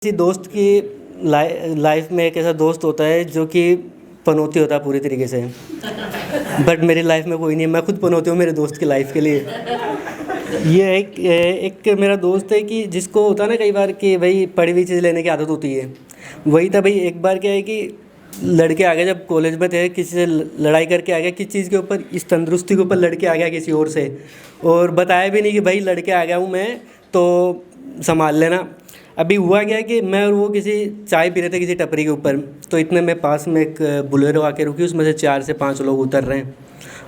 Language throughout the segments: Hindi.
किसी दोस्त की लाइफ में एक ऐसा दोस्त होता है जो कि पनौती होता है पूरी तरीके से। बट मेरी लाइफ में कोई नहीं है, मैं खुद पनौती हूँ मेरे दोस्त की लाइफ के लिए। ये एक मेरा दोस्त है कि जिसको होता है ना कई बार कि भाई पढ़ी हुई चीज़ लेने की आदत होती है। वही था भाई, एक बार क्या है कि लड़के आ गए, जब कॉलेज में थे किसी से लड़ाई करके आ गया किस चीज़ के ऊपर, इस तंदुरुस्ती के ऊपर लड़के आ गया किसी और से, और बताया भी नहीं कि भाई लड़के आ गया हूँ मैं तो संभाल लेना। अभी हुआ क्या कि मैं और वो किसी चाय पी रहे थे किसी टपरी के ऊपर, तो इतने में पास में एक बुलेरो आके रुकी, उसमें से 4 से 5 लोग उतर रहे हैं।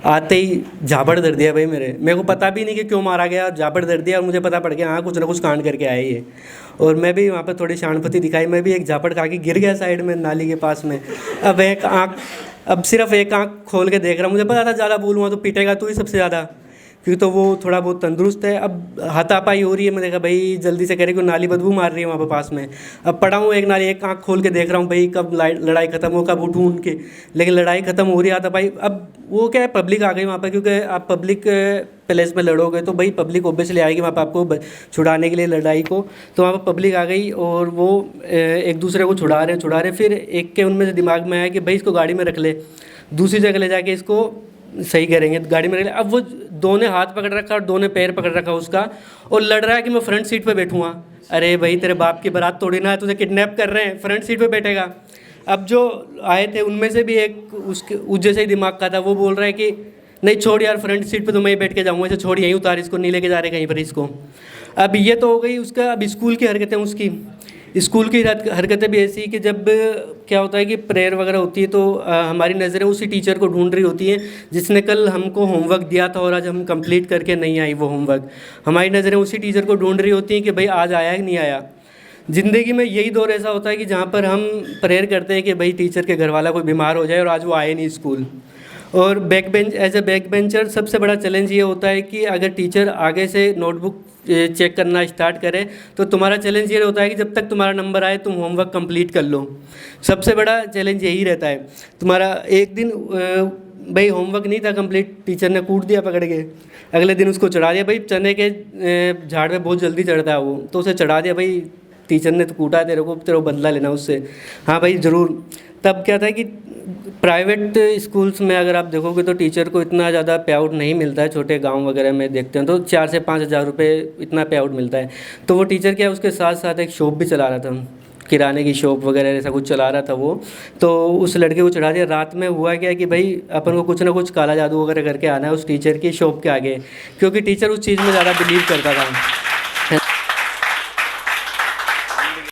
आते ही झापड़ धर दिया भाई, मेरे को पता भी नहीं कि क्यों मारा गया, और झापड़ धर दिया और मुझे पता पड़ गया हाँ कुछ ना कुछ कांड करके आए ये। और मैं भी वहाँ पर थोड़ी शानपति दिखाई, मैं भी एक झापड़ खा के गिर गया साइड में नाली के पास में। अब सिर्फ एक आँख खोल के देख रहा हूँ, मुझे पता था ज़्यादा बोलूँगा तो पीटेगा तू ही सबसे ज़्यादा, क्योंकि तो वो थोड़ा बहुत तंदुरुस्त है। अब हाथापाई हो रही है, मैंने कहा भाई जल्दी से करे, क्यों नाली बदबू मार रही है वहाँ पर पास में। अब पड़ा हूँ एक नाली, एक आँख खोल के देख रहा हूँ भाई कब लड़ाई ख़त्म हो, कब उठूँ उनके। लेकिन लड़ाई ख़त्म हो रही है हाथापाई। अब वो क्या है, पब्लिक आ गई वहाँ पर, क्योंकि आप पब्लिक प्लेस में लड़ोगे तो भाई पब्लिक ऑब्वियसली आएगी वहाँ पर आपको छुड़ाने के लिए लड़ाई को। तो वहाँ पर पब्लिक आ गई और वो एक दूसरे को छुड़ा रहे। फिर एक के उनमें से दिमाग में आया कि भाई इसको गाड़ी में रख ले, दूसरी जगह ले जाके इसको सही करेंगे, गाड़ी में रख ले। अब वो दो ने हाथ पकड़ रखा और दो ने पैर पकड़ रखा उसका, और लड़ रहा है कि मैं फ्रंट सीट पे बैठूँगा। अरे भाई तेरे बाप की बारात तोड़ी ना है, तुझे किडनैप कर रहे हैं, फ्रंट सीट पे बैठेगा। अब जो आए थे उनमें से भी एक उसके जैसे ही दिमाग का था, वो बोल रहा है कि नहीं छोड़ यार, फ्रंट सीट पे तो मैं ही बैठ के जाऊँगा, इसे छोड़ यहीं उतार, इसको नहीं लेके जा रहे कहीं पर इसको। अब ये तो हो गई उसका। अब स्कूल की हरकतें, उसकी स्कूल की हरकतें भी ऐसी कि जब क्या होता है कि प्रेयर वगैरह होती है तो हमारी नज़रें उसी टीचर को ढूंढ रही होती हैं जिसने कल हमको होमवर्क दिया था और आज हम कंप्लीट करके नहीं आई वो होमवर्क। हमारी नज़रें उसी टीचर को ढूंढ रही होती हैं कि भाई आज आया कि नहीं आया। ज़िंदगी में यही दौर ऐसा होता है कि जहाँ पर हम प्रेयर करते हैं कि भाई टीचर के घर वाला कोई बीमार हो जाए और आज वो आए नहीं स्कूल। और एज ए बैक बेंचर सबसे बड़ा चैलेंज ये होता है कि अगर टीचर आगे से नोटबुक चेक करना स्टार्ट करे तो तुम्हारा चैलेंज ये होता है कि जब तक तुम्हारा नंबर आए तुम होमवर्क कंप्लीट कर लो। सबसे बड़ा चैलेंज यही रहता है तुम्हारा। एक दिन भाई होमवर्क नहीं था कंप्लीट, टीचर ने कूट दिया पकड़ के, अगले दिन उसको चढ़ा दिया। भाई चने के झाड़ में बहुत जल्दी चढ़ता है वो, तो उसे चढ़ा दिया। भाई टीचर ने तो कूटा तेरे को बदला लेना उससे। हाँ भाई ज़रूर। तब क्या था कि प्राइवेट स्कूल्स में अगर आप देखोगे तो टीचर को इतना ज़्यादा पे आउट नहीं मिलता है। छोटे गांव वगैरह में देखते हैं तो 4 से 5 हज़ार रुपये इतना पे आउट मिलता है। तो वो टीचर क्या, उसके साथ साथ एक शॉप भी चला रहा था, किराने की शॉप वगैरह ऐसा कुछ चला रहा था वो। तो उस लड़के को चढ़ा दिया। रात में हुआ क्या कि भाई अपन को कुछ ना कुछ काला जादू वगैरह करके आना है उस टीचर की शॉप के आगे, क्योंकि टीचर उस चीज़ में ज़्यादा बिलीव करता था।